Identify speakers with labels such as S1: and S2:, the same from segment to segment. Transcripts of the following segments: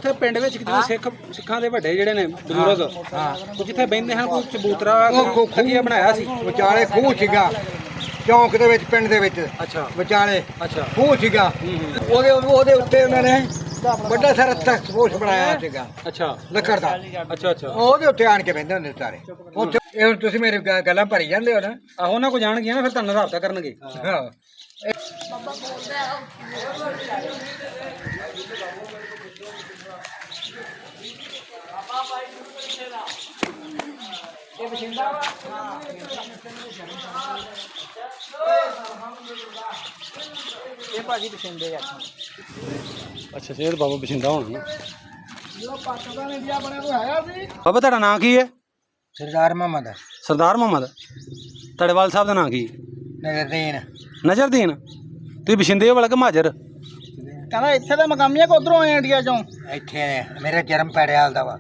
S1: ਇੱਥੇ ਪਿੰਡ ਵਿੱਚ ਕਿਤੇ ਸਿੱਖਾਂ ਦੇ ਵੱਡੇ ਜਿਹੜੇ ਨੇ ਬਜ਼ੁਰਗ ਉਹ ਜਿੱਥੇ ਬਹਿੰਦੇ ਹਨ ਕੋਈ ਚਬੂਤਰਾ ਖੂਹ ਬਣਾਇਆ ਸੀ
S2: ਵਿਚਾਲੇ ਖੂਹ ਸੀਗਾ ਚੌਂਕ ਦੇ ਵਿੱਚ ਪਿੰਡ ਦੇ ਵਿੱਚ।
S1: ਅੱਛਾ
S2: ਵਿਚਾਲੇ
S1: ਅੱਛਾ
S2: ਖੂਹ ਸੀਗਾ ਉਹਦੇ ਉੱਤੇ ਉਹਨਾਂ ਨੇ ਵੱਡਾ ਸਾਰਾ ਤਖਤ ਪੋਸ਼ ਬਣਾਇਆ ਸੀਗਾ
S1: ਅੱਛਾ
S2: ਲੱਕੜ ਦਾ।
S1: ਅੱਛਾ ਅੱਛਾ
S2: ਉਹਦੇ ਉੱਤੇ ਆਣ ਕੇ ਬਹਿੰਦੇ ਹੁੰਦੇ ਸਾਰੇ ਉੱਥੇ। ਇਹ ਹੁਣ ਤੁਸੀਂ ਮੇਰੇ ਗੱਲਾਂ ਭਰੀ ਜਾਂਦੇ ਹੋ ਨਾ।
S1: ਆਹੋ ਉਹਨਾਂ ਕੋ ਜਾਣਗੀਆਂ ਨਾ ਫਿਰ ਤੁਹਾਨੂੰ ਰਾਬਤਾ ਕਰਨਗੇ।
S2: ਹਾਂ
S3: ਇਹ ਭਾਜੀ ਪਸੰਦੇ ਆ।
S1: ਅੱਛਾ ਇਹ ਬਾਬਾ ਬਸ਼ਿੰਦਾ ਹੋਣਾ ਨਾ।
S2: ਜੋ ਪਾਕਿਸਤਾਨ ਇੰਡੀਆ ਬਣਿਆ ਕੋਈ ਆਇਆ ਸੀ।
S1: ਬਾਬਾ ਤੁਹਾਡਾ ਨਾਂ ਕੀ ਹੈ?
S2: ਸਰਦਾਰ ਮੁਹੰਮਦ
S1: ਸਰਦਾਰ ਮੁਹੰਮਦ। ਤੁਹਾਡੇ ਵਾਲ ਸਾਹਿਬ ਦਾ ਨਾਂ ਕੀ?
S2: ਨਜ਼ਰਦੀਨ।
S1: ਨਜ਼ਰਦੀਨ। ਤੁਸੀਂ ਬਸ਼ਿੰਦੇ ਵਾਲਾ ਕਿ ਮਾਜਰ?
S3: ਕਹਿੰਦਾ ਇੱਥੇ ਦਾ ਮਕਾਮੀਆ ਕਿ ਉਧਰੋਂ ਆਏ ਇੰਡੀਆ ਚੋਂ?
S2: ਇੱਥੇ ਮੇਰਾ ਜਨਮ ਪੈੜਿਆਲ ਦਾ ਵਾ।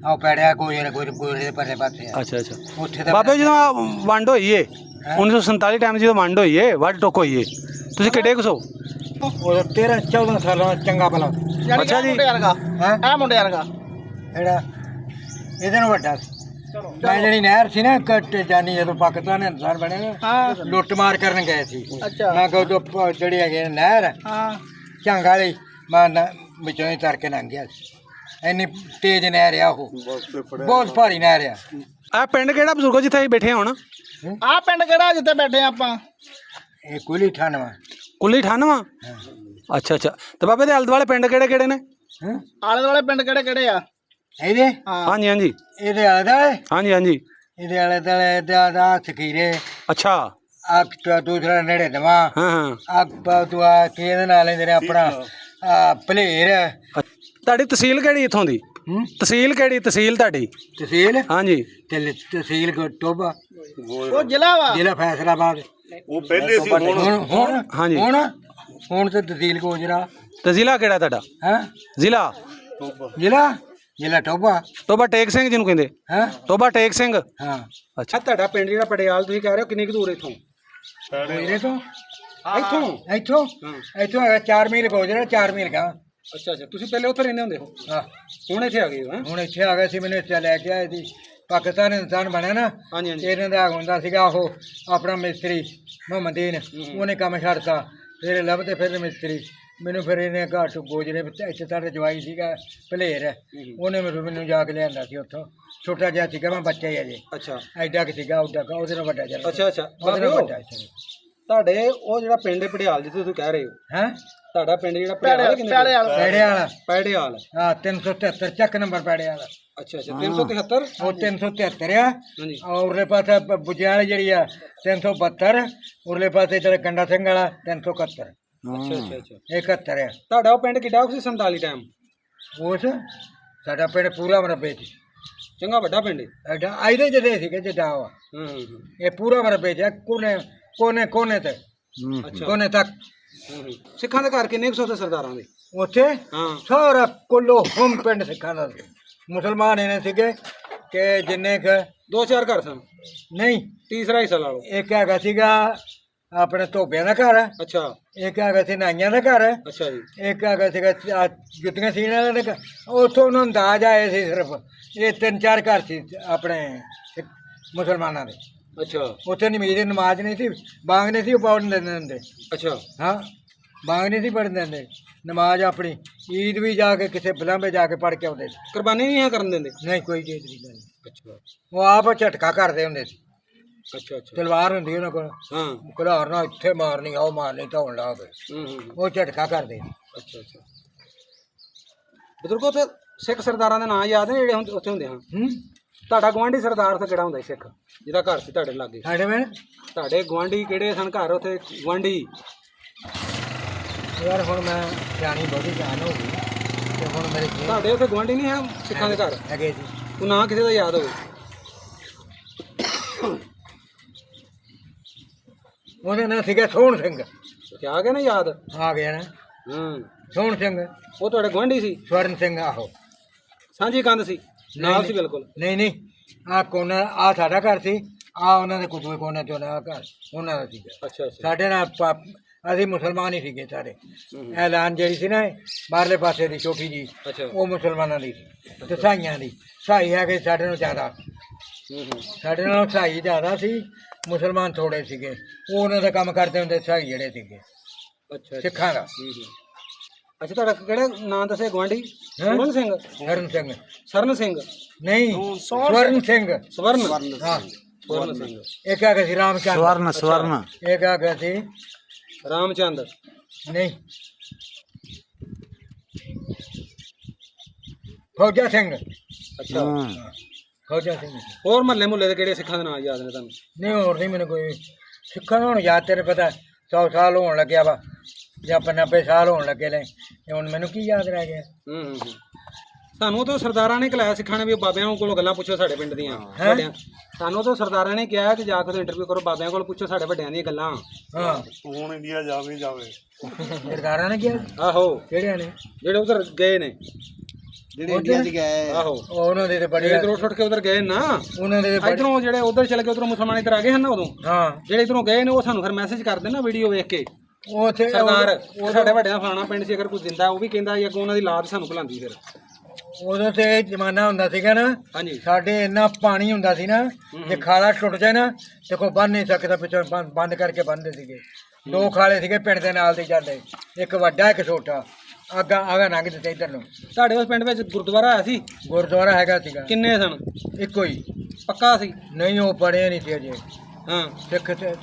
S2: ਆਹ ਪੈੜਿਆ ਗੋਰੇ ਦੇ ਪਰਲੇ ਪਾਸੇ ਆ।
S1: ਅੱਛਾ ਅੱਛਾ
S2: ਉੱਥੇ ਦਾ
S1: ਬਾਬੇ ਜਦੋਂ ਆਹ ਵੰਡ ਹੋਈ ਏ 1947 ਟਾਈਮ ਜਦੋਂ ਵੰਡ ਹੋਈ ਏ ਵੱਡ ਟੁੱਕ ਹੋਈ ਏ ਤੁਸੀਂ ਕਿੱਡੇ ਕੁ ਸੋ?
S2: ਉਹ 13-14 ਸਾਲਾਂ ਦਾ ਚੰਗਾ ਭਲਾ।
S1: ਅੱਛਾ ਜੀ।
S3: ਮੁੰਡੇ ਵਰਗਾ
S2: ਹੈਂ
S3: ਇਹ ਮੁੰਡੇ ਵਰਗਾ
S2: ਜਿਹੜਾ ਇਹਦੇ ਨੂੰ ਵੱਡਾ ਸੀ। ਮੈਂ ਜਿਹੜੀ ਨਹਿਰ ਸੀ ਨਾ ਕੱਟ ਜਾਨੀ ਜਦੋਂ ਪਾਕਿਸਤਾਨ ਹਿੰਦੁਸਤਾਨ ਬਣਿਆ ਨਾ
S3: ਹਾਂ
S2: ਲੁੱਟ ਮਾਰ ਕਰਨ ਗਏ ਸੀ।
S3: ਅੱਛਾ
S2: ਮੈਂ ਕਿਹਾ ਉਦੋਂ ਜਿਹੜੀ ਹੈਗੀ ਨਹਿਰ
S3: ਹਾਂ
S2: ਝੰਗ ਵਾਲੀ ਮੈਂ ਵਿੱਚੋਂ ਹੀ ਤਰ ਕੇ ਲੰਘ ਗਿਆ ਸੀ। ਇੰਨੀ ਤੇਜ਼ ਨਹਿਰ ਆ ਉਹ, ਬਹੁਤ ਭਾਰੀ ਨਹਿਰ ਆ।
S1: ਆਹ ਪਿੰਡ ਕਿਹੜਾ ਬਜ਼ੁਰਗੋ ਜਿੱਥੇ ਅਸੀਂ ਬੈਠੇ ਹੁਣ?
S3: ਆਹ ਪਿੰਡ ਕਿਹੜਾ ਜਿੱਥੇ ਬੈਠੇ ਆਪਾਂ?
S2: ਇਹ ਕੁਲੀ ਠਾਨਵਾ।
S1: ਕੁੱਲੀ 98। ਅੱਛਾ ਅੱਛਾ ਤੇ ਬਾਬੇ ਦੇ ਆਲੇ ਦੁਆਲੇ ਪਿੰਡ ਕਿਹੜੇ ਕਿਹੜੇ ਨੇ?
S3: ਆਲੇ ਦੁਆਲੇ ਪਿੰਡ ਕਿਹੜੇ ਕਿਹੜੇ ਆ?
S2: ਇਹਦੇ
S3: ਹਾਂ
S1: ਹਾਂਜੀ ਹਾਂਜੀ
S2: ਇਹਦੇ ਆਲੇ ਦੁਆਲੇ
S1: ਹਾਂਜੀ ਹਾਂਜੀ।
S2: ਇਹਦੇ ਆਲੇ ਦੁਆਲੇ ਦਾ ਸਖੀਰੇ
S1: ਅੱਛਾ
S2: ਆ ਦੂਸਰਾ ਨੇੜੇ ਦਵਾ
S1: ਹਾਂ ਹਾਂ।
S2: ਆ ਤੂੰ ਆ ਕਿਹਦੇ ਨਾਲ ਇਹਦੇ ਆਪਣਾ ਭਲੇਰ।
S1: ਤੁਹਾਡੀ ਤਹਿਸੀਲ ਕਿਹੜੀ ਇੱਥੋਂ ਦੀ? ਤਹਿਸੀਲ ਕਿਹੜੀ ਤਹਿਸੀਲ ਤੁਹਾਡੀ?
S2: ਤਹਿਸੀਲ
S1: ਹਾਂਜੀ
S2: ਤਹਿਸੀਲ ਟੋਬਾ
S3: ਉਹ ਜ਼ਿਲ੍ਹਾ ਵਾ।
S2: ਜ਼ਿਲ੍ਹਾ ਫੈਸਲਾਬਾਦ।
S4: ਉਹ ਪਹਿਲੇ ਸੀ
S2: ਹੁਣ
S1: ਹਾਂਜੀ।
S2: ਹੁਣ ਤੇ ਤਹਿਸੀਲ ਗੋਜਰਾ।
S1: ਤੇ ਜ਼ਿਲ੍ਹਾ ਕਿਹੜਾ ਤੁਹਾਡਾ?
S2: ਹੈ
S1: ਜ਼ਿਲ੍ਹਾ
S2: ਜ਼ਿਲ੍ਹਾ ਟੋਬਾ।
S1: ਟੋਬਾ ਟੇਕ ਸਿੰਘ ਜਿਹਨੂੰ ਕਹਿੰਦੇ।
S2: ਹੈ
S1: ਟੋਬਾ ਟੇਕ ਸਿੰਘ।
S2: ਹਾਂ।
S1: ਅੱਛਾ ਤੁਹਾਡਾ ਪਿੰਡ ਜਿਹੜਾ ਪਟਿਆਲ ਤੁਸੀਂ ਕਹਿ ਰਹੇ ਹੋ ਕਿੰਨੀ ਕੁ ਦੂਰ ਇੱਥੋਂ?
S2: ਗੋਜਰੇ ਤੋਂ
S1: ਇੱਥੋਂ
S2: ਇੱਥੋਂ ਹੈਗਾ 4 ਮੀਲ ਗੋਜਰਾ 4 ਮੀਲ ਗਾ।
S1: ਅੱਛਾ ਅੱਛਾ ਤੁਸੀਂ ਪਹਿਲੇ ਉੱਥੇ ਰਹਿੰਦੇ ਹੁੰਦੇ ਹੋ?
S2: ਹਾਂ
S1: ਹੁਣ ਇੱਥੇ ਆ ਗਏ ਹੋ?
S2: ਹੁਣ ਇੱਥੇ ਆ ਗਏ ਸੀ। ਮੈਨੂੰ ਇੱਥੇ ਲੈ ਕੇ ਆਏ ਸੀ। ਪਾਕਿਸਤਾਨ ਹਿੰਦੁਸਤਾਨ ਬਣਿਆ ਨਾ
S1: ਹਾਂਜੀ ਹਾਂਜੀ।
S2: ਇਹਨਾਂ ਦਾ ਹੁੰਦਾ ਸੀਗਾ ਉਹ ਆਪਣਾ ਮਿਸਤਰੀ ਮੁਹੰਮਦੀਨ। ਉਹਨੇ ਕੰਮ ਛੱਡਤਾ ਫਿਰ ਲੱਭਦੇ ਫਿਰ ਮਿਸਤਰੀ ਮੈਨੂੰ ਫਿਰ ਇਹਨੇ ਘਾਟ ਗੋਜਰੇ ਇੱਥੇ ਸਾਡੇ ਜਵਾਈ ਸੀਗਾ ਭਲੇਰ। ਉਹਨੇ ਮੈਨੂੰ ਜਾ ਕੇ ਲਿਆਂਦਾ ਸੀ ਉੱਥੋਂ। ਛੋਟਾ ਜਿਹਾ ਸੀਗਾ ਮੈਂ ਬੱਚਾ ਹੀ ਅਜੇ।
S1: ਅੱਛਾ
S2: ਐਡਾ ਕਿ ਸੀਗਾ ਉੱਡਾ ਉਹਦੇ ਨਾਲ ਵੱਡਾ ਜਰਾ।
S1: ਅੱਛਾ ਅੱਛਾ
S2: ਉਹਦੇ ਨਾਲ ਵੱਡਾ ਸੀ।
S1: ਤੁਹਾਡੇ ਉਹ ਜਿਹੜਾ ਪਿੰਡ ਹੈ ਪਟਿਆਲ ਜਿੱਥੇ ਤੁਸੀਂ ਕਹਿ ਰਹੇ ਹੋ
S2: ਹੈਂ
S1: ਤੁਹਾਡਾ ਪਿੰਡ ਜਿਹੜਾ ਪਟਿਆਲ ਕਿੰਨੇ?
S3: ਪਿਆਲੇ ਵਾਲਾ।
S2: ਪੈੜੇ ਵਾਲਾ।
S1: ਪੈੜਿਆਲ।
S2: ਹਾਂ 373 ਚੱਕ ਨੰਬਰ ਪੈੜੇ ਵਾਲਾ।
S1: ਅੱਛਾ ਅੱਛਾ 373।
S2: ਉਹ 373 ਆ।
S1: ਹਾਂਜੀ
S2: ਉਰਲੇ ਪਾਸੇ ਬੁਝਿਆਲ ਜਿਹੜੀ ਆ 372। ਉਰਲੇ ਪਾਸੇ ਜਿਹੜਾ ਕੰਡਾ ਸਿੰਘ ਵਾਲਾ 371।
S1: ਅੱਛਾ ਅੱਛਾ ਅੱਛਾ
S2: 71 ਆ।
S1: ਤੁਹਾਡਾ ਉਹ ਪਿੰਡ ਕਿੱਡਾ ਕੁ ਸੀ 47 ਟਾਈਮ?
S2: ਉਸ ਸਾਡਾ ਪਿੰਡ ਪੂਰਾ ਮਰਬੇ ਚ
S1: ਚੰਗਾ ਵੱਡਾ ਪਿੰਡ ਹੈ।
S2: ਐਡਾ ਆਇਦੇ ਜਿਹਦੇ ਸੀਗੇ ਜਿੱਦਾਂ ਵਾ ਇਹ ਪੂਰਾ ਮਰਬੇ ਚ ਕੋਨੇ ਕੋਨੇ ਕੋਨੇ ਤੇ
S1: ਅੱਛਾ
S2: ਕੋਨੇ ਤੱਕ।
S1: ਸਿੱਖਾਂ ਦੇ ਘਰ ਕਿੰਨੇ ਕੁ ਸੌ ਤੇ ਸਰਦਾਰਾਂ ਦੇ?
S2: ਉੱਥੇ
S1: ਹਾਂ
S2: ਸਾਰਾ ਕੁੱਲੋ ਹੋਮ ਪਿੰਡ ਸਿੱਖਾਂ ਦਾ ਸੀ। ਮੁਸਲਮਾਨ ਇਹਨੇ ਸੀਗੇ ਕਿ ਜਿੰਨੇ ਕ
S1: 2-4 ਘਰ ਸਨ।
S2: ਨਹੀਂ
S1: ਤੀਸਰਾ ਹਿੱਸਾ ਲਾ ਲਓ।
S2: ਇੱਕ ਹੈਗਾ ਸੀਗਾ ਆਪਣੇ ਧੋਬਿਆਂ ਦਾ ਘਰ।
S1: ਅੱਛਾ
S2: ਇੱਕ ਹੈਗਾ ਸੀ ਨਾਈਆਂ ਦਾ ਘਰ।
S1: ਅੱਛਾ ਜੀ
S2: ਇੱਕ ਹੈਗਾ ਸੀਗਾ ਜੁੱਤੀਆਂ ਸੀਣ ਵਾਲਿਆਂ ਦਾ ਘਰ। ਉੱਥੋਂ ਉਹਨਾਂ ਨੂੰ ਅੰਦਾਜ਼ ਆਏ ਸੀ ਸਿਰਫ ਇਹ 3-4 ਘਰ ਸੀ ਆਪਣੇ ਮੁਸਲਮਾਨਾਂ ਦੇ।
S1: ਅੱਛਾ
S2: ਉੱਥੇ ਨਮਾਜ਼ ਨਹੀਂ ਸੀ ਬਾਂਗ ਨਹੀਂ ਸੀ ਉਹ ਪੜ੍ਹਨ ਦਿੰਦੇ।
S1: ਅੱਛਾ
S2: ਹਾਂ ਬਾਂਗ ਨਹੀਂ ਸੀ ਪੜ੍ਹਨ ਦਿੰਦੇ। ਨਮਾਜ਼ ਆਪਣੀ ਈਦ ਵੀ ਜਾ ਕੇ ਕਿਸੇ ਬਲਾਂਬੇ ਜਾ ਕੇ ਪੜ੍ਹ ਕੇ ਆਉਂਦੇ ਸੀ।
S1: ਕੁਰਬਾਨੀ ਨਹੀਂ ਕਰਨ ਦਿੰਦੇ?
S2: ਨਹੀਂ ਕੋਈ ਚੀਜ਼ ਨਹੀਂ।
S1: ਅੱਛਾ
S2: ਉਹ ਆਪ ਝਟਕਾ ਕਰਦੇ ਹੁੰਦੇ ਸੀ।
S1: ਅੱਛਾ ਅੱਛਾ
S2: ਤਲਵਾਰ ਹੁੰਦੀ ਉਹਨਾਂ ਕੋਲ।
S1: ਹਾਂ
S2: ਘੁਲਾਰ ਨਾਲ ਇੱਥੇ ਮਾਰਨੀ ਉਹ ਮਾਰਨੀ ਧੌਣ ਲਾ ਕੇ ਉਹ ਝਟਕਾ ਕਰਦੇ।
S1: ਅੱਛਾ ਅੱਛਾ ਬਜ਼ੁਰਗੋ ਉੱਥੇ ਸਿੱਖ ਸਰਦਾਰਾਂ ਦੇ ਨਾਂ ਯਾਦ ਨੇ ਜਿਹੜੇ ਉੱਥੇ ਹੁੰਦੇ ਹਨ? ਤੁਹਾਡਾ ਗੁਆਂਢੀ ਸਰਦਾਰ ਉੱਥੇ ਕਿਹੜਾ ਹੁੰਦਾ ਸੀ ਸਿੱਖ ਜਿਹਦਾ ਘਰ ਸੀ ਤੁਹਾਡੇ ਲਾਗੇ?
S2: ਸਾਡੇ ਮੈਂ
S1: ਤੁਹਾਡੇ ਗੁਆਂਢੀ ਕਿਹੜੇ ਸਨ ਘਰ ਉੱਥੇ ਗੁਆਂਢੀ?
S2: ਯਾਰ ਹੁਣ ਮੈਂ ਜਾਣੀ ਬਹੁਤੀ ਜਾਣ ਹੋ ਗਈ ਤੇ ਹੁਣ ਮੇਰੇ
S1: ਤੁਹਾਡੇ ਉੱਥੇ ਗੁਆਂਢੀ ਨਹੀਂ ਹੈ ਸਿੱਖਾਂ ਦੇ ਘਰ?
S2: ਹੈਗੇ ਸੀ।
S1: ਤੂੰ ਨਾਂ ਕਿਸੇ ਦਾ ਯਾਦ ਹੋਵੇ?
S2: ਉਹਦਾ ਨਾਂ ਸੀਗਾ ਸੋਹਣ ਸਿੰਘ।
S1: ਆ ਗਿਆ ਨਾ ਯਾਦ?
S2: ਆ ਗਿਆ ਨਾ ਸੋਹਣ ਸਿੰਘ।
S1: ਉਹ ਤੁਹਾਡੇ ਗੁਆਂਢੀ ਸੀ?
S2: ਸਵਰਨ ਸਿੰਘ। ਆਹੋ
S1: ਸਾਂਝੀ ਕੰਧ ਸੀ ਨਾਲ ਸੀ ਬਿਲਕੁਲ?
S2: ਨਹੀਂ ਆ ਕੋਨਾ ਆ ਸਾਡਾ ਘਰ ਸੀ। ਆ ਉਹਨਾਂ ਦੇ ਕੁੱਟਵੇ ਕੋਨੇ ਤੇ ਉਹਨਾਂ ਦਾ ਘਰ ਉਹਨਾਂ ਦਾ ਸੀਗਾ।
S1: ਅੱਛਾ ਅੱਛਾ
S2: ਸਾਡੇ ਨਾਲ ਅਸੀਂ ਮੁਸਲਮਾਨ ਹੀ ਸੀਗੇ ਸਾਰੇ। ਐਲਾਨ ਜਿਹੜੀ ਸੀ ਨਾ ਬਾਹਰਲੇ ਪਾਸੇ ਦੀ ਛੋਟੀ ਜੀ,
S1: ਅੱਛਾ
S2: ਉਹ ਮੁਸਲਮਾਨਾਂ ਦੀ ਸੀ ਤੇ ਸਾਈਆਂ ਦੀ। ਸਾਈ ਹੈਗੇ ਸਾਡੇ ਨਾਲੋਂ ਜ਼ਿਆਦਾ, ਸਾਡੇ ਨਾਲੋਂ ਸਾਈ ਜ਼ਿਆਦਾ ਸੀ, ਮੁਸਲਮਾਨ ਥੋੜੇ ਸੀਗੇ। ਉਹ ਉਹਨਾਂ ਦਾ ਕੰਮ ਕਰਦੇ ਹੁੰਦੇ ਸਾਈ ਜਿਹੜੇ ਸੀਗੇ
S1: ਅੱਛਾ
S2: ਸਿੱਖਾਂ ਦਾ।
S1: ਅੱਛਾ ਤੁਹਾਡਾ ਕਿਹੜਾ ਨਾਂ ਦੱਸਿਆ ਗਵਾਂਢੀ? ਸਵਰਨ ਸਿੰਘ।
S2: ਸਰਨ ਸਿੰਘ
S1: ਸਰਨ ਸਿੰਘ
S2: ਨਹੀਂ, ਸਵਰਨ ਸਿੰਘ।
S1: ਸਵਰਨ
S2: ਹਾਂ,
S1: ਸਵਰਨ ਸਿੰਘ।
S2: ਇੱਕ ਆ ਗਿਆ ਸੀ ਰਾਮਚੰਦ,
S4: ਸਵਰਨ
S2: ਇੱਕ ਆ ਗਿਆ ਸੀ
S1: ਰਾਮਚੰਦ।
S2: ਨਹੀਂ ਫੌਜਾ ਸਿੰਘ।
S1: ਅੱਛਾ
S2: ਫੌਜਾ ਸਿੰਘ
S1: ਹੋਰ ਮਹੱਲੇ ਮੁਹੱਲੇ ਦੇ ਕਿਹੜੇ ਸਿੱਖਾਂ ਦੇ ਨਾਂ ਯਾਦ ਨੇ ਤੁਹਾਨੂੰ?
S2: ਨਹੀਂ, ਹੋਰ ਨਹੀਂ ਮੈਨੂੰ ਕੋਈ ਸਿੱਖਾਂ ਨੂੰ ਹੁਣ ਯਾਦ। ਤੇਰੇ ਪਤਾ 100 ਸਾਲ ਹੋਣ ਲੱਗਿਆ ਵਾ ਜਾਂ 90 ਸਾਲ ਹੋਣ ਲੱਗੇ ਨੇ, ਤੇ ਹੁਣ ਮੈਨੂੰ ਕੀ ਯਾਦ ਰਹਿ ਗਿਆ?
S1: ਸਾਨੂੰ ਤਾਂ ਸਰਦਾਰਾਂ ਨੇ ਕਲਾਇਆ ਸਿੱਖਾਂ ਨੇ ਵੀ ਬਾਬਿਆਂ ਕੋਲੋਂ ਗੱਲਾਂ ਪੁੱਛੋ ਸਾਡੇ ਪਿੰਡ ਦੀਆਂ ਵੱਡਿਆਂ। ਸਾਨੂੰ ਤਾਂ ਸਰਦਾਰਾਂ ਨੇ ਕਿਹਾ ਕਿ ਜਾ ਕੇ ਇੰਟਰਵਿਊ ਕਰੋ, ਬਾਬਿਆਂ ਕੋਲ ਪੁੱਛੋ ਸਾਡੇ ਵੱਡਿਆਂ ਦੀਆਂ ਗੱਲਾਂ।
S2: ਹਾਂ,
S4: ਹੁਣ ਇੰਡੀਆ ਜਾਵੇ
S2: ਸਰਦਾਰਾਂ ਨੇ ਕਿਹਾ?
S1: ਆਹੋ,
S2: ਕਿਹੜਿਆਂ ਨੇ?
S1: ਜਿਹੜੇ ਉਧਰ ਗਏ ਨੇ,
S3: ਜਿਹੜੇ ਇੰਡੀਆ 'ਚ ਗਏ।
S1: ਆਹੋ
S2: ਉਹ ਉਹਨਾਂ ਦੇ ਤੇ ਬੜੇ,
S1: ਇਧਰੋਂ ਛੁੱਟ ਕੇ ਉਧਰ ਗਏ ਨਾ।
S2: ਉਹਨਾਂ ਦੇ ਤੇ ਬੜੇ।
S1: ਇਧਰੋਂ ਜਿਹੜੇ ਉਧਰ ਚਲੇ ਗਏ, ਉਧਰੋਂ ਮੁਸਲਮਾਨ ਇੱਧਰ ਆ ਗਏ ਹਨ ਨਾ ਉਦੋਂ।
S2: ਹਾਂ,
S1: ਜਿਹੜੇ ਇਧਰੋਂ ਗਏ ਨੇ ਉਹ ਸਾਨੂੰ ਫਿਰ ਮੈਸੇਜ ਕਰਦੇ ਨਾ ਵੀਡੀਓ ਵੇਖ ਕੇ,
S2: ਉਹ ਉੱਥੇ
S1: ਸਰਦਾਰ ਉਹ ਸਾਡੇ ਵੱਡਿਆਂ ਫਲਾਣਾ ਪਿੰਡ 'ਚ ਅਗਰ ਕੁਝ ਦਿੰਦਾ ਉਹ ਵੀ ਕਹਿੰਦਾ ਸੀ, ਅੱਗੋਂ ਉਹਨਾਂ ਦੀ ਲਾਦ ਸਾਨੂੰ ਭੁਲਾਉਂਦੀ। ਫਿਰ
S2: ਉਦੋਂ ਤੇ ਇਹ ਜ਼ਮਾਨਾ ਹੁੰਦਾ ਸੀਗਾ ਨਾ,
S1: ਹਾਂਜੀ
S2: ਸਾਡੇ ਇੰਨਾ ਪਾਣੀ ਹੁੰਦਾ ਸੀ ਨਾ, ਜੇ ਖਾਲਾ ਟੁੱਟ ਜਾਏ ਨਾ ਤੇ ਕੋਈ ਬੰਨ ਨਹੀਂ ਸਕਦਾ, ਪਿੱਛੋਂ ਬੰਦ ਕਰਕੇ ਬੰਨਦੇ ਸੀਗੇ। 2 ਖਾਲੇ ਸੀਗੇ ਪਿੰਡ ਦੇ ਨਾਲ ਦੇ ਜਾਂਦੇ, ਇੱਕ ਵੱਡਾ ਇੱਕ ਛੋਟਾ। ਆਗਾ ਲੰਘ ਦਿੱਤੇ ਇੱਧਰ ਨੂੰ।
S1: ਤੁਹਾਡੇ ਉਸ ਪਿੰਡ ਵਿੱਚ ਗੁਰਦੁਆਰਾ ਆਇਆ ਸੀ?
S2: ਗੁਰਦੁਆਰਾ ਹੈਗਾ ਸੀਗਾ।
S1: ਕਿੰਨੇ ਸਨ?
S2: ਇੱਕੋ ਹੀ।
S1: ਪੱਕਾ ਸੀ?
S2: ਨਹੀਂ, ਉਹ ਬਣੇ ਨਹੀਂ ਸੀ ਅਜੇ।
S1: ਹਾਂ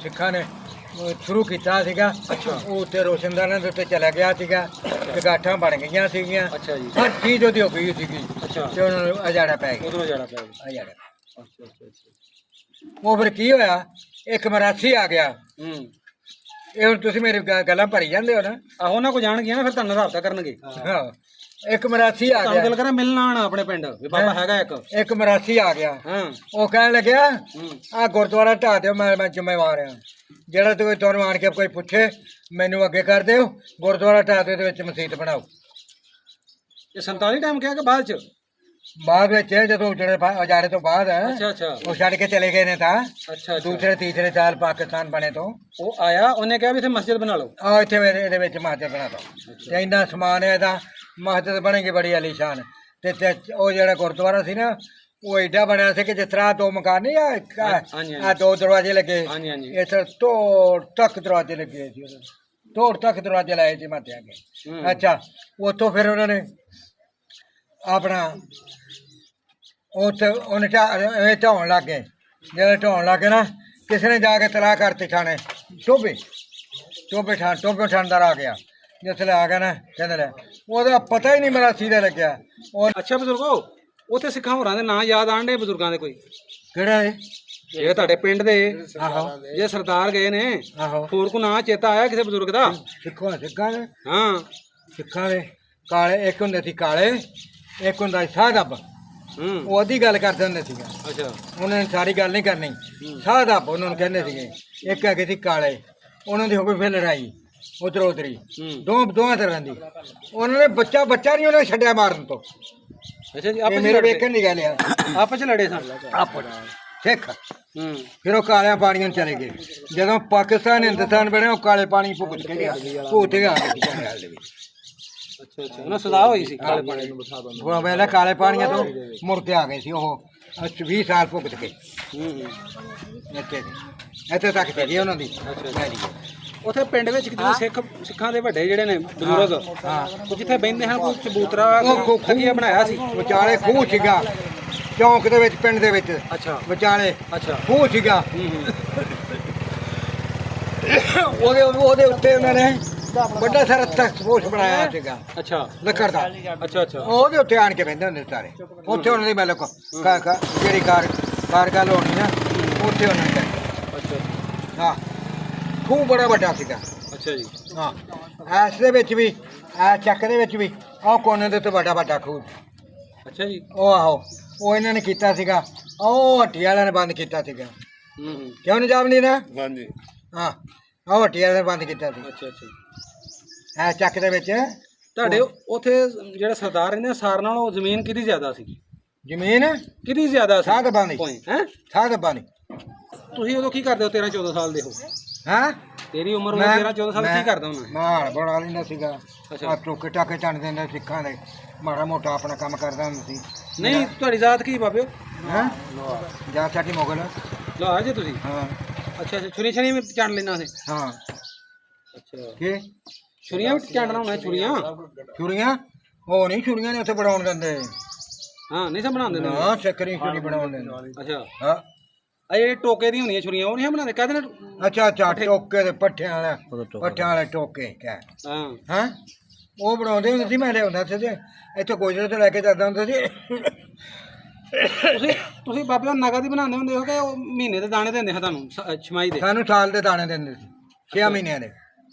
S2: ਸਿੱਖਾਂ ਨੇ ਸ਼ੁਰੂ ਕੀਤਾ ਸੀਗਾ। ਉਹ ਉੱਤੇ ਰੋਸ਼ਨਦਾਨਾਂ ਦੇ ਉੱਤੇ ਚਲਾ ਗਿਆ ਸੀਗਾ, ਜਗਾਠਾਂ ਬਣ ਗਈਆਂ ਸੀਗੀਆਂ।
S1: ਅੱਛਾ ਜੀ।
S2: ਹਰ ਚੀਜ਼ ਉਹਦੀ ਹੋ ਗਈ ਸੀਗੀ
S1: ਅੱਛਾ,
S2: ਤੇ ਉਹਨਾਂ ਨੂੰ ਅਜਾੜਾ ਪੈ ਗਿਆ।
S1: ਉਧਰੋਂ ਜਾਣਾ ਪਿਆ ਜੀ।
S2: ਅਜਾੜਾ।
S1: ਅੱਛਾ ਅੱਛਾ ਅੱਛਾ।
S2: ਉਹ ਫਿਰ ਕੀ ਹੋਇਆ, ਇੱਕ ਮਰਾਸੀ ਆ ਗਿਆ। ਇਹ ਹੁਣ ਤੁਸੀਂ ਮੇਰੀ ਗੱਲਾਂ ਭਰੀ ਜਾਂਦੇ ਹੋ ਨਾ।
S1: ਆਹੋ, ਉਹਨਾਂ ਕੋ ਜਾਣਗੇ ਨਾ, ਫਿਰ ਤੁਹਾਨੂੰ ਰਾਬਤਾ ਕਰਨਗੇ।
S2: ਹਾਂ, ਇੱਕ ਮਰਾਸੀ ਆ
S1: ਤੁਹਾਨੂੰ ਗੱਲ
S2: ਗਿਆ।
S1: ਕਰਾਂ ਮਿਲਣਾ ਆਣਾ ਆਪਣੇ ਪਿੰਡ ਵੀ ਬਾਬਾ ਹੈਗਾ ਇੱਕ।
S2: ਇੱਕ ਮਰਾਸੀ ਆ ਗਿਆ।
S1: ਹਾਂ
S2: ਉਹ ਕਹਿਣ ਲੱਗਿਆ, ਆਹ ਗੁਰਦੁਆਰਾ ਢਾਹ ਦਿਓ, ਮੈਂ ਜ਼ਿੰਮੇਵਾਰ ਆ। ਜਿਹੜਾ ਤੁਹਾਨੂੰ ਆਣ ਕੇ ਕੋਈ ਪੁੱਛੇ ਮੈਨੂੰ ਅੱਗੇ ਕਰ ਦਿਓ, ਗੁਰਦੁਆਰਾ ਢਾਹ ਦਿਓ, ਦੇ ਵਿੱਚ ਮਸੀਤ ਬਣਾਓ।
S1: ਇਹ 47 ਟਾਈਮ ਕਿਹਾ ਕਿ ਬਾਅਦ ਚ?
S2: ਬਾਅਦ ਵਿੱਚ ਜਦੋਂ ਉਜਾੜੇ ਤੋਂ ਬਾਅਦ
S1: ਅੱਛਾ ਅੱਛਾ
S2: ਉਹ ਛੱਡ ਕੇ ਚਲੇ ਗਏ ਨੇ ਤਾਂ
S1: ਅੱਛਾ।
S2: ਦੂਸਰੇ ਤੀਸਰੇ ਸਾਲ ਪਾਕਿਸਤਾਨ ਬਣੇ ਤੋਂ
S1: ਉਹ ਆਇਆ, ਉਹਨੇ ਕਿਹਾ ਵੀ ਇੱਥੇ ਮਸਜਿਦ ਬਣਾ ਲਓ।
S2: ਆ ਇੱਥੇ ਇਹਦੇ ਵਿੱਚ ਮਸਜਿਦ ਬਣਾ ਦੋ, ਤੇ ਇੰਨਾ ਸਮਾਨ ਹੈ ਇਹਦਾ, ਮਸਜਿਦ ਬਣੇਗੀ ਬੜੀ ਆਲੀਸ਼ਾਨ। ਤੇ ਉਹ ਜਿਹੜਾ ਗੁਰਦੁਆਰਾ ਸੀ ਨਾ, ਉਹ ਏਡਾ ਬਣਿਆ ਸੀ ਕਿ ਜਿਸ ਤਰ੍ਹਾਂ 2 ਮਕਾਨ ਨਹੀਂ ਆ 2 ਦਰਵਾਜ਼ੇ ਲੱਗੇ,
S1: ਹਾਂਜੀ ਹਾਂਜੀ।
S2: ਇੱਥੇ ਤੋੜ ਤੱਕ ਦਰਵਾਜ਼ੇ ਲੱਗੇ ਸੀ, ਉਹਦੇ ਤੋੜ ਤੱਕ ਦਰਵਾਜ਼ੇ ਲਾਏ ਸੀ ਮਾਤੇ ਅੱਗੇ। ਅੱਛਾ, ਉੱਥੋਂ ਫਿਰ ਉਹਨਾਂ ਨੇ ਆਪਣਾ ਉੱਥੇ ਉਹਨੇ ਢਾਉਣ ਲੱਗ ਗਏ। ਜਦੋਂ ਢਾਉਣ ਲੱਗ ਗਏ ਨਾ, ਕਿਸੇ ਨੇ ਜਾ ਕੇ ਤਲਾਹ ਕਰਤੀ ਥਾਣੇ ਟੋਬੇ ਠਾਣਦਾਰ ਆ ਗਿਆ। ਜਿਸਲੇ ਆ ਗਿਆ ਨਾ, ਕਹਿੰਦੇ ਲੈ ਉਹਦਾ ਪਤਾ ਹੀ ਨਹੀਂ ਮੇਰਾ ਸੀਧਾ ਲੱਗਿਆ। ਉਹ
S1: ਅੱਛਾ ਬਜ਼ੁਰਗੋ, ਉੱਥੇ ਸਿੱਖਾਂ ਹੋਰਾਂ ਦੇ ਨਾਂ ਯਾਦ ਆਣ ਡੇ ਬਜ਼ੁਰਗਾਂ ਦੇ ਕੋਈ?
S2: ਕਿਹੜਾ ਹੈ?
S1: ਜਿਹੜੇ ਤੁਹਾਡੇ ਪਿੰਡ ਦੇ
S2: ਆਹੋ
S1: ਜੇ ਸਰਦਾਰ ਗਏ ਨੇ,
S2: ਆਹੋ,
S1: ਹੋਰ ਕੋ ਨਾਂ ਚੇਤਾ ਆਇਆ ਕਿਸੇ ਬਜ਼ੁਰਗ ਦਾ?
S2: ਸਿੱਖਾਂ ਦੇ
S1: ਹਾਂ
S2: ਸਿੱਖਾਂ ਦੇ ਕਾਲੇ, ਇੱਕ ਹੁੰਦੇ ਸੀ ਕਾਲੇ, ਇੱਕ ਹੁੰਦਾ ਸੀ ਸਾਹਦਬ। ਉਹਦੀ ਗੱਲ ਕਰਦੇ ਹੁੰਦੇ ਸੀਗਾ।
S1: ਅੱਛਾ।
S2: ਉਹਨਾਂ ਨੇ ਸਾਰੀ ਗੱਲ ਨਹੀਂ ਕਰਨੀ, ਸਾਹਦਬ ਉਹਨਾਂ ਨੂੰ ਕਹਿੰਦੇ ਸੀਗੇ। ਇੱਕ ਹੈਗੇ ਸੀ ਕਾਲੇ, ਉਹਨਾਂ ਦੀ ਹੋ ਗਈ ਫਿਰ ਲੜਾਈ ਉਧਰੋਂ ਉਧਰੀ, ਦੋਵਾਂ ਤਰ੍ਹਾਂ ਦੀ। ਉਹਨਾਂ ਨੇ ਬੱਚਾ ਨਹੀਂ ਉਹਨਾਂ ਨੇ ਛੱਡਿਆ ਮਾਰਨ ਤੋਂ।
S1: ਅੱਛਾ ਜੀ।
S2: ਇਹ ਮੇਰੇ ਵੇਖਣ ਦੀ ਗੱਲ ਆ।
S1: ਆਪਸ ਚ ਲੜੇ ਸਨ
S2: ਆਪੋ ਸਿੱਖ। ਫਿਰ ਉਹ ਕਾਲਿਆਂ ਪਾਣੀਆਂ ਨੂੰ ਚਲੇ ਗਏ। ਜਦੋਂ ਪਾਕਿਸਤਾਨ ਹਿੰਦੁਸਤਾਨ ਬਣਿਆ, ਉਹ ਕਾਲੇ ਪਾਣੀ ਭੁਗਤ ਕੇ ਗਿਆ, ਭੂਤ ਗਿਆ ਹਾਲ ਦੇ ਵਿੱਚ।
S1: ਅੱਛਾ ਅੱਛਾ। ਉਹਨਾਂ ਸਜ਼ਾ ਹੋਈ ਸੀ ਕਾਲੇ ਪਾਣੀ ਨੂੰ ਬਿਠਾ ਦਿੰਦੇ।
S2: ਉਹ ਪਹਿਲਾਂ ਕਾਲੇ ਪਾਣੀਆਂ ਤੋਂ ਮੁੜ ਕੇ ਆ ਗਏ ਸੀ ਉਹ 20 ਸਾਲ ਭੁਗਤ ਕੇ। ਇੱਥੇ ਤੱਕ ਚੱਲੀ ਉਹਨਾਂ ਦੀ।
S1: ਉੱਥੇ ਪਿੰਡ ਵਿੱਚ ਕਿਤੇ ਸਿੱਖਾਂ ਦੇ ਵੱਡੇ ਜਿਹੜੇ ਨੇ ਬਜ਼ੁਰਗ, ਉਹ ਜਿੱਥੇ ਬਹਿੰਦੇ ਹਨ, ਕੋਈ ਚਬੂਤਰਾ ਖੱਗੀਆ ਬਣਾਇਆ ਸੀ,
S2: ਵਿਚਾਲੇ ਖੂਹ ਸੀਗਾ ਚੌਂਕ ਦੇ ਵਿੱਚ, ਪਿੰਡ ਦੇ ਵਿੱਚ।
S1: ਅੱਛਾ।
S2: ਵਿਚਾਲੇ
S1: ਅੱਛਾ।
S2: ਖੂਹ ਸੀਗਾ, ਉਹਦੇ ਉੱਤੇ ਉਹਨਾਂ ਨੇ ਵੱਡਾ ਸਾਰਾ ਤਖਤ ਪੋਸ਼ ਬਣਾਇਆ ਸੀਗਾ।
S1: ਅੱਛਾ।
S2: ਲੱਕੜ ਦਾ।
S1: ਅੱਛਾ ਅੱਛਾ।
S2: ਉਹਦੇ ਉੱਤੇ ਆਣ ਕੇ ਬਹਿੰਦੇ ਹੁੰਦੇ ਸਾਰੇ। ਉੱਥੇ ਉਹਨਾਂ ਦੀ ਮਤਲਬ ਜਿਹੜੀ ਕਾਰਗਲ ਹੋਣੀ ਨਾ, ਉੱਥੇ ਉਹਨਾਂ ਨੇ।
S1: ਅੱਛਾ।
S2: ਹਾਂ, ਖੂਹ ਬੜਾ ਵੱਡਾ ਸੀਗਾ।
S1: ਅੱਛਾ ਜੀ।
S2: ਹਾਂ, ਐਸ ਦੇ ਵਿੱਚ ਵੀ, ਐ ਚੱਕ ਦੇ ਵਿੱਚ ਵੀ, ਆਹ ਕੋਨੇ ਦੇ ਉੱਤੇ ਵੱਡਾ ਖੂਹ।
S1: ਅੱਛਾ ਜੀ।
S2: ਉਹ ਆਹੋ, ਉਹ ਇਹਨਾਂ ਨੇ ਕੀਤਾ ਸੀਗਾ। ਉਹ ਹੱਟੀ ਵਾਲਿਆਂ ਨੇ ਬੰਦ ਕੀਤਾ ਸੀਗਾ। ਕਿਉਂ ਨਹੀਂ ਜਾਵਲੀ ਨਾ?
S4: ਹਾਂਜੀ।
S2: ਹਾਂ, ਉਹ ਹੱਟੀ ਵਾਲਿਆਂ ਨੇ ਬੰਦ ਕੀਤਾ ਸੀ।
S1: ਅੱਛਾ ਅੱਛਾ।
S2: ਐ ਚੱਕ ਦੇ ਵਿੱਚ।
S1: ਤੁਹਾਡੇ ਉੱਥੇ ਜਿਹੜੇ ਸਰਦਾਰ ਰਹਿੰਦੇ ਸਾਰ ਨਾਲੋਂ ਜ਼ਮੀਨ ਕਿਹਦੀ ਜ਼ਿਆਦਾ ਸੀ?
S2: ਜ਼ਮੀਨ
S1: ਕਿਹਦੀ ਜ਼ਿਆਦਾ ਸੀ?
S2: ਸਾਧ ਬਾਣੀ।
S1: ਹੈ
S2: ਸਾਧ ਬਾਣੀ।
S1: ਤੁਸੀਂ ਉਦੋਂ ਕੀ ਕਰਦੇ ਹੋ? 13-14 ਸਾਲ ਦੇ ਹੋ?
S2: ਹਾਂ
S1: ਤੇਰੀ ਉਮਰ
S2: ਮੈਂ-
S1: 13 14 ਸਾਲ ਕੀ ਕਰਦਾ ਹੁਣ
S2: ਮਾਲ ਬਣਾ ਲੈਂਦਾ ਸੀਗਾ
S1: ਅੱਛਾ।
S2: ਆ ਟੋਕੇ ਟਾਕੇ ਚਣ ਦਿੰਦਾ ਸਿੱਖਾਂ ਦੇ ਮਾੜਾ ਮੋਟਾ ਆਪਣਾ ਕੰਮ ਕਰਦਾ ਹੁੰਦਾ ਸੀ
S1: ਨਹੀਂ ਤੁਹਾਡੀ ਜ਼ਾਤ ਕੀ ਬਾਬਿਓ
S2: ਹਾਂ ਜਾ ਸਾਡੀ ਮੁਗਲ
S1: ਲਾਹੌਰ ਜੇ ਤੁਸੀਂ
S2: ਹਾਂ
S1: ਅੱਛਾ ਅੱਛਾ ਛੁਰੀ ਛਰੀ ਵੀ ਚੰਡ ਲੈਣਾ ਸੀ
S2: ਹਾਂ
S1: ਅੱਛਾ
S2: ਕੀ
S1: ਛੁਰੀਆਂ ਵੀ ਚੰਡਣਾ ਹੋਣਾ ਛੁਰੀਆਂ
S2: ਛੁਰੀਆਂ ਉਹ ਨਹੀਂ ਛੁਰੀਆਂ ਨੇ ਉੱਥੇ ਬਣਾਉਣ ਦਿੰਦੇ
S1: ਹਾਂ ਨਹੀਂ ਸਾ ਬਣਾਉਂਦੇ ਨੇ
S2: ਨਾ ਚੱਕਰੀ ਛੁਰੀ ਬਣਾਉਣ ਦਿੰਦੇ
S1: ਅੱਛਾ
S2: ਹਾਂ
S1: ਆ ਜਿਹੜੇ ਟੋਕੇ ਦੀਆਂ ਹੁੰਦੀਆਂ ਛੁਰੀਆਂ ਉਹ ਨਹੀਂ ਬਣਾਉਂਦੇ ਕਾਹਦੇ ਨਾਲ
S2: ਅੱਛਾ ਅੱਛਾ ਟੋਕੇ ਦੇ ਪੱਠਿਆਂ ਵਾਲੇ ਟੋਕੇ ਕਿਆ
S1: ਹਾਂ
S2: ਹਾਂ ਉਹ ਬਣਾਉਂਦੇ ਹੁੰਦੇ ਸੀ ਮੈਂ ਲਿਆਉਂਦਾ ਸੀ ਤੇ ਇੱਥੇ ਗੋਜਰੇ ਤੋਂ ਲੈ ਕੇ ਜਾਂਦਾ ਹੁੰਦਾ ਸੀ
S1: ਤੁਸੀਂ ਬਾਬਿਓ ਨਗਦ ਹੀ ਬਣਾਉਂਦੇ ਹੁੰਦੇ ਹੋ ਕਿ ਉਹ ਮਹੀਨੇ ਦੇ ਦਾਣੇ ਦਿੰਦੇ ਹਾਂ ਤੁਹਾਨੂੰ ਛਮਾਈ ਦੇ
S2: ਸਾਨੂੰ ਸਾਲ ਦੇ ਦਾਣੇ ਦਿੰਦੇ ਸੀ 6 ਮਹੀਨਿਆਂ ਦੇ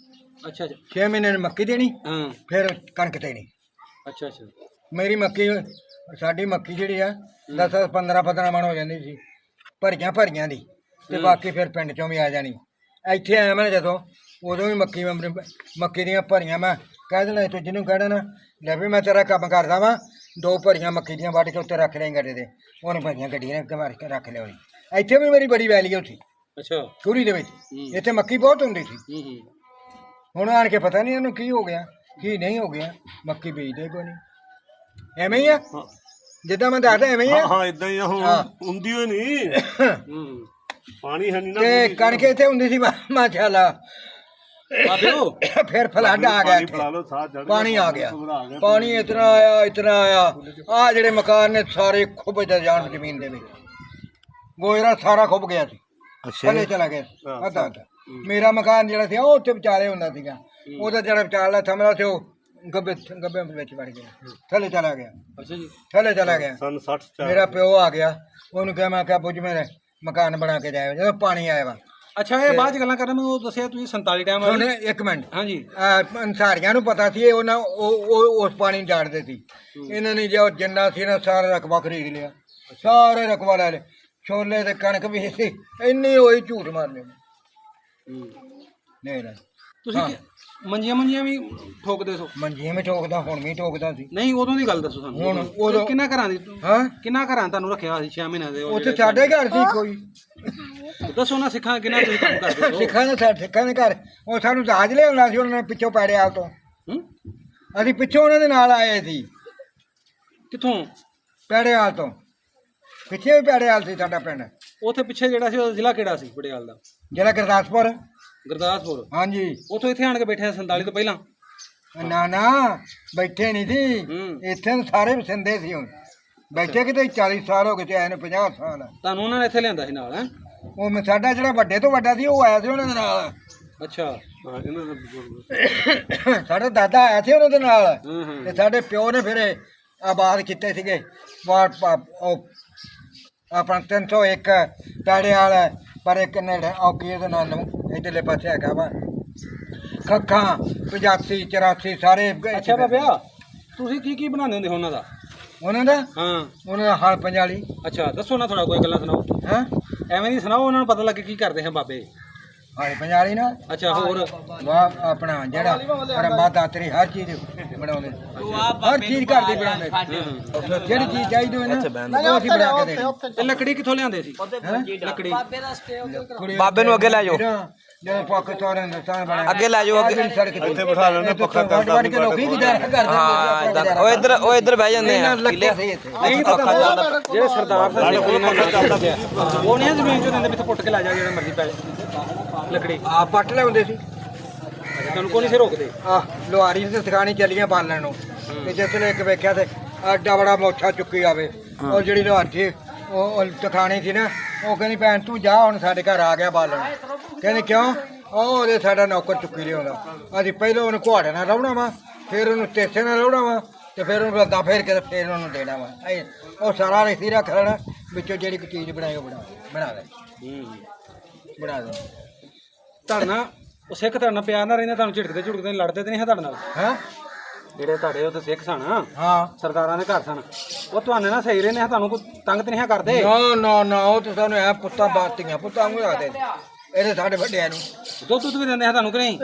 S1: ਅੱਛਾ ਅੱਛਾ
S2: 6 ਮਹੀਨੇ ਨੂੰ ਮੱਕੀ ਦੇਣੀ
S1: ਹਾਂ
S2: ਫਿਰ ਕਣਕ ਦੇਣੀ
S1: ਅੱਛਾ ਅੱਛਾ
S2: ਮੇਰੀ ਮੱਕੀ ਸਾਡੀ ਮੱਕੀ ਜਿਹੜੀ ਆ 10 15 ਮਣ ਹੋ ਜਾਂਦੀ ਸੀ ਭਰੀਆਂ ਦੀ ਤੇ ਬਾਕੀ ਫਿਰ ਪਿੰਡ ਚੋਂ ਵੀ ਆ ਜਾਣੀ ਇੱਥੇ ਆਇਆ ਮੈਂ ਜਦੋਂ ਉਦੋਂ ਵੀ ਮੱਕੀ ਦੀਆਂ ਭਰੀਆਂ ਮੈਂ ਕਹਿ ਦੇਣਾ ਤੂੰ ਜਿਹਨੂੰ ਕਹਿਣਾ ਨਾ ਲੈ ਵੀ ਮੈਂ ਤੇਰਾ ਕੰਮ ਕਰਦਾ ਵਾਂ 2 ਭਰੀਆਂ ਮੱਕੀ ਦੀਆਂ ਵੱਢ ਕੇ ਉੱਤੇ ਰੱਖ ਲਈ ਗੱਡੇ ਦੇ ਉਹਨੇ ਭਰੀਆਂ ਗੱਡੀਆਂ ਨੇ ਘਮਾਰ ਕੇ ਰੱਖ ਲਿਆ ਇੱਥੇ ਵੀ ਮੇਰੀ ਬੜੀ ਵੈਲਿਊ ਸੀ
S1: ਅੱਛਾ
S2: ਛੁਰੀ ਦੇ ਵਿੱਚ ਇੱਥੇ ਮੱਕੀ ਬਹੁਤ ਹੁੰਦੀ ਸੀ
S1: ਹੂੰ
S2: ਹੁਣ ਆਣ ਕੇ ਪਤਾ ਨਹੀਂ ਇਹਨੂੰ ਕੀ ਹੋ ਗਿਆ ਕੀ ਨਹੀਂ ਹੋ ਗਿਆ ਮੱਕੀ ਬੀਜਦੇ ਕੋਈ ਨਹੀਂ ਐਵੇਂ ਹੀ ਆ ਜਿੱਦਾਂ ਮੈਂ ਦੱਸਦਾ ਐਵੇਂ ਹੀ ਆ
S4: ਹਾਂ ਇਦਾਂ ਹੀ ਆ ਹੁਣ ਹੁੰਦੀ ਹੋਈ ਨਹੀਂ
S1: ਹੂੰ
S4: ਪਾਣੀ ਹੈ ਨਹੀਂ ਨਾ
S2: ਤੇ ਕਣਕ ਇੱਥੇ ਹੁੰਦੀ ਸੀ ਮਾਸ਼ਾਅੱਲਾ
S1: ਬਾਬਿਓ
S2: ਫਿਰ ਫਲੱਡ ਆ ਗਿਆ ਇੱਥੇ
S4: ਪਲਾ ਲਓ ਸਾਹ ਚੜ
S2: ਪਾਣੀ ਆ ਗਿਆ ਪਾਣੀ ਇਤਨਾ ਆਇਆ ਆ ਜਿਹੜੇ ਮਕਾਨ ਨੇ ਸਾਰੇ ਖੁੱਬ ਜਾਣ ਜ਼ਮੀਨ ਦੇ ਵਿੱਚ ਗੋਇਰਾ ਸਾਰਾ ਖੁੱਬ ਗਿਆ ਸੀ ਥੱਲੇ ਚਲਾ ਗਿਆ ਅੱਧਾ ਮੇਰਾ ਮਕਾਨ ਜਿਹੜਾ ਸੀ ਉਹ ਉੱਥੇ ਵਿਚਾਲੇ ਹੁੰਦਾ ਸੀਗਾ ਉਹਦਾ ਜਿਹੜਾ ਵਿਚਾਲਾ ਥੰਮਦਾ ਸੀ ਉਹ ਗੱਬੇ ਵਿੱਚ ਵੜ ਗਿਆ ਥੱਲੇ ਚਲਾ ਗਿਆ
S1: ਅੱਛਾ ਜੀ
S2: ਥੱਲੇ ਚਲਾ ਗਿਆ
S4: ਸਨ 60
S2: ਮੇਰਾ ਪਿਓ ਆ ਗਿਆ ਉਹਨੂੰ ਕਿਹਾ ਮੈਂ ਕਿਹਾ ਪੁੱਜ ਮੇਰੇ ਮਕਾਨ ਬਣਾ ਕੇ ਜਾਇਓ ਜਦੋਂ ਪਾਣੀ ਆਇਆ ਵਾ
S1: ਅੱਛਾ ਇਹ ਬਾਅਦ ਚ ਗੱਲਾਂ ਕਰਨ ਨੂੰ ਉਹ ਦੱਸਿਆ ਤੁਸੀਂ 47 ਟਾਈਮ
S2: ਹੁਣ ਇੱਕ ਮਿੰਟ
S1: ਹਾਂਜੀ
S2: ਅੰਸਾਰੀਆਂ ਨੂੰ ਪਤਾ ਸੀ ਇਹ ਉਹਨਾਂ ਉਹ ਉਸ ਪਾਣੀ ਜਾਣਦੇ ਸੀ ਇਹਨਾਂ ਨੇ ਜੋ ਜਿੰਨਾ ਸੀ ਨਾ ਸਾਰਾ ਰਕਬਾ ਖਰੀਦ ਲਿਆ ਸਾਰੇ ਰਕਬਾ ਲੈ ਲਿਆ ਛੋਲੇ ਤੇ ਕਣਕ ਵੀ ਸੀ ਇੰਨੀ ਹੋਈ ਝੂਠ ਮਾਰ ਲਿਆ ਨਹੀਂ ਨਹੀਂ
S1: ਤੁਸੀਂ ਮੰਜੀਆਂ ਵੀ ਠੋਕਦੇ ਸੋ
S2: ਮੰਜੀਆਂ ਵੀ ਠੋਕਦਾ ਹੁਣ ਵੀ ਠੋਕਦਾ ਸੀ
S1: ਨਹੀਂ ਉਦੋਂ ਦੀ ਗੱਲ ਦੱਸੋ ਸਾਨੂੰ
S2: ਹੁਣ ਉਦੋਂ
S1: ਕਿੰਨਾ ਘਰਾਂ ਦੀ
S2: ਹਾਂ
S1: ਕਿੰਨਾ ਘਰਾਂ ਤੁਹਾਨੂੰ ਰੱਖਿਆ ਸੀ 6 ਮਹੀਨਿਆਂ ਦੇ ਉਹ
S2: ਉੱਥੇ ਸਾਡੇ ਘਰ ਸੀ ਕੋਈ
S1: ਜਿਹੜੇ- ਦੱਸੋ ਨਾ ਸਿੱਖਾਂ ਕਿੰਨਾ ਤੁਸੀਂ ਕੰਮ ਕਰਦੇ ਹੋ
S2: ਸਿੱਖਾਂ ਦੇ ਘਰ ਉਹ ਸਾਨੂੰ ਦਾਜ ਲਿਆਉਣਾ ਸੀ ਉਹਨਾਂ ਨੇ ਪਿੱਛੋਂ ਪੈੜਿਆਲ ਤੋਂ
S1: ਹੂੰ
S2: ਅਸੀਂ ਪਿੱਛੋਂ ਉਹਨਾਂ ਦੇ ਨਾਲ ਆਏ ਸੀ
S1: ਕਿੱਥੋਂ
S2: ਪੈੜਿਆਲ ਤੋਂ ਪਿੱਛੇ ਵੀ ਪੈੜਿਆਲ ਸੀ ਸਾਡਾ ਪਿੰਡ
S1: ਉੱਥੇ ਪਿੱਛੇ ਜਿਹੜਾ ਸੀ ਉਹ ਜ਼ਿਲ੍ਹਾ ਕਿਹੜਾ ਸੀ ਪਟਿਆਲਾ ਦਾ
S2: ਜਿਹੜਾ ਗੁਰਦਾਸਪੁਰ
S1: ਗੁਰਦਾਸਪੁਰ
S2: ਹਾਂਜੀ
S1: ਉੱਥੋਂ ਇੱਥੇ ਆਣ ਕੇ ਬੈਠੇ 47 ਤੋਂ ਪਹਿਲਾਂ
S2: ਨਾ ਨਾ ਬੈਠੇ ਨਹੀਂ ਸੀ ਇੱਥੇ ਤਾਂ ਸਾਰੇ ਵਸਿੰਦੇ ਸੀ ਹੁਣ ਬੈਠੇ ਕਿਤੇ 40 ਸਾਲ ਹੋ ਗਏ ਤੇ ਆਏ ਨੇ 50 ਸਾਲ
S1: ਤੁਹਾਨੂੰ ਉਹਨਾਂ ਨੇ ਇੱਥੇ ਲਿਆਂਦਾ ਸੀ ਨਾਲ ਹੈ
S2: ਉਹ ਸਾਡਾ ਜਿਹੜਾ ਵੱਡੇ ਤੋਂ ਵੱਡਾ ਸੀ ਉਹ ਆਇਆ ਸੀ ਉਹਨਾਂ ਦੇ ਨਾਲ
S1: ਅੱਛਾ
S4: ਹਾਂ ਇਹਨਾਂ ਦਾ
S2: ਸਾਡਾ ਦਾਦਾ ਆਇਆ ਸੀ ਉਹਨਾਂ ਦੇ ਨਾਲ
S1: ਹੂੰ ਹੂੰ
S2: ਤੇ ਸਾਡੇ ਪਿਓ ਨੇ ਫਿਰ ਆਬਾਦ ਕੀਤੇ ਸੀਗੇ ਉਹ ਆਪਣਾ 301 ਪੈੜੇ ਵਾਲਾ ਪਰ ਇੱਕ ਨੇੜੇ ਔਕੀ ਇਹਦੇ ਨਾਲ ਇੱਧਰਲੇ ਪਾਸੇ ਹੈਗਾ ਵਾ ਖੱਖਾਂ 85 84 ਸਾਰੇ
S1: ਅੱਛਾ ਬਾਬਿਆ ਤੁਸੀਂ ਕੀ ਬਣਾਉਂਦੇ ਹੁੰਦੇ ਹੋ ਉਹਨਾਂ ਦਾ
S2: ਉਹਨਾਂ ਦਾ
S1: ਹਾਂ
S2: ਹਲ ਪੰਜਾਲੀ
S1: ਅੱਛਾ ਦੱਸੋ ਨਾ ਥੋੜਾ ਕੋਈ ਗੱਲਾਂ ਸੁਣਾਓ
S2: ਹਾਂ
S1: ਐਵੇਂ ਦੀ ਸੁਣਾਓ ਉਹਨਾਂ ਨੂੰ ਪਤਾ ਲੱਗੇ ਕੀ ਕਰਦੇ ਹੈ ਬਾਬੇ
S2: ਹਲ ਪੰਜਾਲੀ ਨਾਲ
S1: ਅੱਛਾ ਹੋਰ
S2: ਵਾਹ ਆਪਣਾ ਜਿਹੜਾ ਰੰਬਾ ਦਾਤਰੀ ਹਰ ਚੀਜ਼ ਬਣਾਉਂਦੇ ਹਰ ਚੀਜ਼ ਘਰ ਦੀ ਬਣਾਉਂਦੇ ਜਿਹੜੀ ਚੀਜ਼ ਚਾਹੀਦੀ ਹੋਵੇ ਨਾ ਉਹ ਅਸੀਂ ਬਣਾ ਕੇ ਦੇਣੀ
S1: ਤੇ ਲੱਕੜੀ ਕਿੱਥੋਂ ਲਿਆਂਦੇ ਸੀ ਲੱਕੜੀ
S2: ਬਾਬੇ ਨੂੰ ਅੱਗੇ ਲੈ ਜਾਓ ਜਦੋਂ ਪਾਕਿਸਤਾਨ ਹਿੰਦੁਸਤਾਨ ਬਣਿਆ
S5: ਅੱਗੇ ਲੈ ਜਾਓ ਅੱਗੇ
S4: ਇੱਥੇ ਬਿਠਾ ਲੈਂਦੇ ਪੱਖਾ ਕਰਦਾ
S2: ਵੱਢ ਕੇ ਲੋਕੀ ਗੁਜ਼ਾਰਾ ਕਰਦੇ
S5: ਹਾਂ ਏਦਾਂ। ਉਹ ਇੱਧਰ ਬਹਿ ਜਾਂਦੇ ਆ
S2: ਲੱਗੇ ਸੀ ਇੱਥੇ
S1: ਨਹੀਂ ਤਾਂ ਜਿਹੜੇ ਸਰਦਾਰ ਸਾਹਿਬ ਨੇ ਉਹਨਾਂ ਨਾਲ ਚੱਲਦੇ ਉਹ ਨਹੀਂ ਜ਼ਮੀਨ ਚੋਂ ਦਿੰਦੇ ਵੀ ਪੁੱਟ ਕੇ ਲੈ ਜਾ ਜਿਹੜਾ ਮਰਜ਼ੀ ਪੈ ਲੱਕੜੀ
S2: ਆ ਪੱਟ ਲਿਆਉਂਦੇ ਸੀ
S1: ਤੁਹਾਨੂੰ ਕੋਈ ਨਹੀਂ ਸੀ ਰੋਕਦੇ
S2: ਆ ਲੋਹਾਰੀ ਤੇ ਸਿਖਾਣੀ ਚੱਲੀਆਂ ਬਾਲਣ ਨੂੰ ਤੇ ਜਿੱਥੇ ਇੱਕ ਵੇਖਿਆ ਤੇ ਐਡਾ ਬੜਾ ਮੋਛਾ ਚੁੱਕੀ ਆਵੇ ਉਹ ਜਿਹੜੀ ਲੋਹਾਰੀ ਉਹ ਤਖਾਣੀ ਸੀ ਨਾ ਉਹ ਕਹਿੰਦੀ ਭੈਣ ਤੂੰ ਜਾ ਹੁਣ ਸਾਡੇ ਘਰ ਆ ਗਿਆ ਬਾਲਣ ਕਹਿੰਦੀ ਕਿਉਂ ਉਹਦੇ ਸਾਡਾ ਨੌਕਰ ਚੁੱਕੀ ਲਿਆਉਂਦਾ ਅਸੀਂ ਪਹਿਲਾਂ ਉਹਨੂੰ ਘੋੜੇ ਨਾਲ ਲਾਉਣਾ ਵਾ ਫਿਰ ਉਹਨੂੰ ਤੇਸੇ ਨਾਲ ਲਾਉਣਾ ਵਾ ਤੇ ਫਿਰ ਉਹਨੂੰ ਰੱਦਾ ਫੇਰ ਕੇ ਫਿਰ ਉਹਨੂੰ ਦੇਣਾ ਵਾ ਉਹ ਸਾਰਾ ਰਿਸ਼ੀ ਰੱਖ ਲੈਣਾ ਵਿੱਚੋਂ ਜਿਹੜੀ ਕੋਈ ਚੀਜ਼ ਬਣਾਈ ਉਹ ਬਣਾ ਦੇ ਬਣਾ ਦੇ
S1: ਧੜਨਾ ਉਹ ਸਿੱਖ ਧੜਨਾ ਪਿਆਰ ਨਾਲ ਰਹਿੰਦੇ ਤੁਹਾਨੂੰ ਝਿੜਕਦੇ ਲੜਦੇ ਤੇ ਨਹੀਂ ਹੈ ਤੁਹਾਡੇ ਨਾਲ
S2: ਹਾਂ
S1: ਜਿਹੜੇ ਤੁਹਾਡੇ ਉੱਥੇ ਸਿੱਖ ਸਨ
S2: ਹਾਂ
S1: ਸਰਦਾਰਾਂ ਦੇ ਘਰ ਸਨ ਉਹ ਤੁਹਾਨੂੰ ਨਾਲ ਸਹੀ ਰਹਿੰਦੇ ਤੁਹਾਨੂੰ ਕੋਈ ਤੰਗ ਤੇ ਨਹੀਂ ਕਰਦੇ
S2: ਨਾ ਉਹ ਤਾਂ ਸਾਨੂੰ ਐ ਪੁੱਤਾਂ ਬਾਤੀਆਂ ਪੁੱਤਾਂ ਨੂੰ ਆਦੇ ਇਹਦੇ ਸਾਡੇ ਵੱਡਿਆਂ ਨੂੰ
S1: ਦੁੱਧ ਵੀ ਦਿੰਦੇ ਆ ਤੁਹਾਨੂੰ ਕਿ ਨਹੀਂ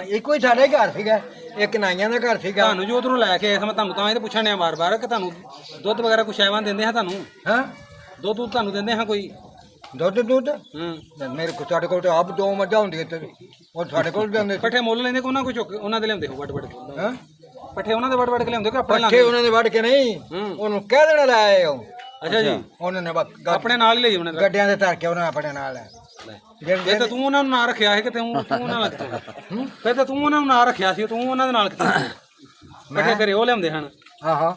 S2: ਇੱਕੋ ਹੀ ਸਾਡੇ ਘਰ ਸੀਗਾ ਇੱਕ ਨਾਈਆਂ ਦਾ ਘਰ ਸੀਗਾ
S1: ਤੁਹਾਨੂੰ ਜੋ ਉਧਰੋਂ ਲੈ ਕੇ ਆਏ ਮੈਂ ਤੁਹਾਨੂੰ ਤਾਂ ਇਹ ਪੁੱਛਣ ਡਿਆ ਵਾਰ-ਵਾਰ ਕਿ ਤੁਹਾਨੂੰ ਦੁੱਧ ਵਗੈਰਾ ਕੁਛ ਐਵਾਂ ਦਿੰਦੇ ਆ ਤੁਹਾਨੂੰ
S2: ਹਾਂ
S1: ਦੁੱਧ ਤੁਹਾਨੂੰ ਦਿੰਦੇ ਹਾਂ ਕੋਈ
S2: ਦੁੱਧ
S1: ਹੂੰ
S2: ਤੇ ਮੇਰੇ ਕੋਲ ਸਾਡੇ ਕੋਲ ਤੇ ਆਪ 2 ਮੱਝਾਂ ਹੁੰਦੀਆਂ ਤੇ ਉਹ ਸਾਡੇ ਕੋਲ ਜਾਂਦੇ
S1: ਪੱਠੇ ਮੁੱਲ ਲੈਂਦੇ ਕਿ ਉਹਨਾਂ ਕੋਈ ਚੁੱਕ ਉਹਨਾਂ ਦੇ ਲਿਆਉਂਦੇ ਹੋ ਵੱਡ ਵੱਡ ਕੇ
S2: ਹਾਂ
S1: ਪੱਠੇ ਉਹਨਾਂ ਦੇ ਵੱਡ ਵੱਡ ਕੇ ਲਿਆਉਂਦੇ ਕਿ ਆਪਣੇ
S2: ਪੱਠੇ
S1: ਲਾਉਂਦੇ
S2: ਉਹਨਾਂ ਦੇ ਵੱਢ ਕੇ ਨਹੀਂ
S1: ਹੂੰ
S2: ਉਹਨੂੰ ਕਹਿ ਦੇਣਾ ਲਾਏ ਉਹ
S1: ਅੱਛਾ ਜੀ
S2: ਉਹਨਾਂ ਨੇ ਬਸ
S1: ਆਪਣੇ ਨਾਲ ਹੀ ਲਈ ਉਹਨਾਂ ਦਾ
S2: ਗੱਡਿਆਂ ਦੇ ਧਰ ਕੇ ਉਹਨਾਂ ਆਪਣੇ ਨਾਲ ਹੈ
S1: ਇਹ ਤਾਂ ਤੂੰ ਉਹਨਾਂ ਨੂੰ ਨਾਂ ਰੱਖਿਆ ਸੀ ਕਿ ਤੂੰ ਉਹਨਾਂ ਨਾਲ ਕਿੱਥੇ ਫਿਰ ਤਾਂ ਤੂੰ ਉਹਨਾਂ ਨੂੰ ਨਾਂ ਰੱਖਿਆ ਸੀ ਤੂੰ ਉਹਨਾਂ ਦੇ ਨਾਲ ਕਿੱਥੇ ਪੱਠੇ ਤੇਰੇ ਉਹ ਲਿਆਉਂਦੇ ਹਨ
S2: ਆਹੋ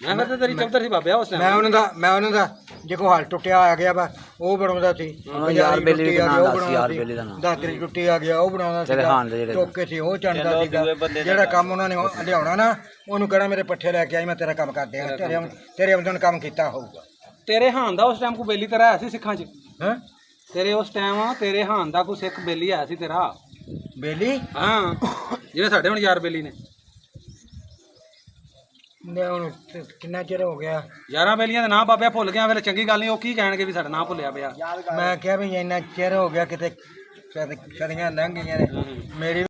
S1: ਮੈਂ ਫਿਰ ਤਾਂ ਤੇਰੀ ਚੌਧਰ ਸੀ ਬਾਬਿਆ ਉਸ
S2: ਮੈਂ ਉਹਨਾਂ ਦਾ ਜੇ ਕੋ ਹਾਲ ਟੁੱਟਿਆ ਆ ਗਿਆ ਵਾ ਉਹ ਬਣਾਉਂਦਾ ਸੀ
S5: ਯਾਰ ਬੇਲੀ ਦਾ ਨਾਮ ਦੱਸ, ਯਾਰ
S2: ਸੀ
S5: ਬੇਲੀ ਦਾ ਨਾਮ।
S2: ਦਾਤਰੀ ਟੁੱਟੀ ਆ ਗਿਆ ਉਹ ਬਣਾਉਂਦਾ
S5: ਤੇਰੇ ਹਾਨ ਦੇ ਜਿਹੜੇ
S2: ਟੋਕੇ ਸੀ ਉਹ ਚੰਦਾ ਸੀਗਾ ਜਿਹੜਾ ਕੰਮ ਉਹਨਾਂ ਨੇ ਲਿਆਉਣਾ ਨਾ ਉਹਨੂੰ ਕਹਿਣਾ ਮੇਰੇ ਪੱਠੇ ਲੈ ਕੇ ਆਈ ਮੈਂ ਤੇਰਾ ਕੰਮ ਕਰ ਦਿਆਂ ਤੇਰੇ ਆਮਦਨ ਕੰਮ ਕੀਤਾ ਹੋਊਗਾ
S1: ਤੇਰੇ ਹਾਨ ਦਾ ਉਸ ਟਾਈਮ ਕੋਈ ਬੇਲੀ ਤੇਰਾ ਆਇਆ ਸੀ ਸਿੱਖਾਂ 'ਚ
S2: ਹਾਂ
S1: ਤੇਰੇ ਉਸ ਟਾਈਮ ਤੇਰੇ ਹਾਨ ਦਾ ਕੋਈ ਸਿੱਖ ਬੇਲੀ ਆਇਆ ਸੀ ਤੇਰਾ
S2: ਬੇਲੀ
S1: ਹਾਂ ਜਿਵੇਂ ਸਾਡੇ ਹੁਣ ਯਾਰ ਬੇਲੀ ਨੇ
S2: ਨੇ ਹੁਣ ਕਿੰਨਾ ਚਿਰ ਹੋ ਗਿਆ
S1: 11 ਬੇਲੀਆਂ ਦੇ ਨਾਂ ਬਾਬਿਆ ਭੁੱਲ ਗਿਆ ਵੇਲੇ ਚੰਗੀ ਗੱਲ ਨਹੀਂ ਉਹ ਕੀ ਕਹਿਣਗੇ ਵੀ ਸਾਡਾ ਨਾਂ ਭੁੱਲਿਆ ਪਿਆ
S2: ਮੈਂ ਕਿਹਾ ਵੀ ਇੰਨਾ ਚਿਰ ਹੋ ਗਿਆ ਕਿਤੇ ਸਦੀਆਂ ਲੰਘ ਗਈਆਂ ਨੇ ਮੇਰੀ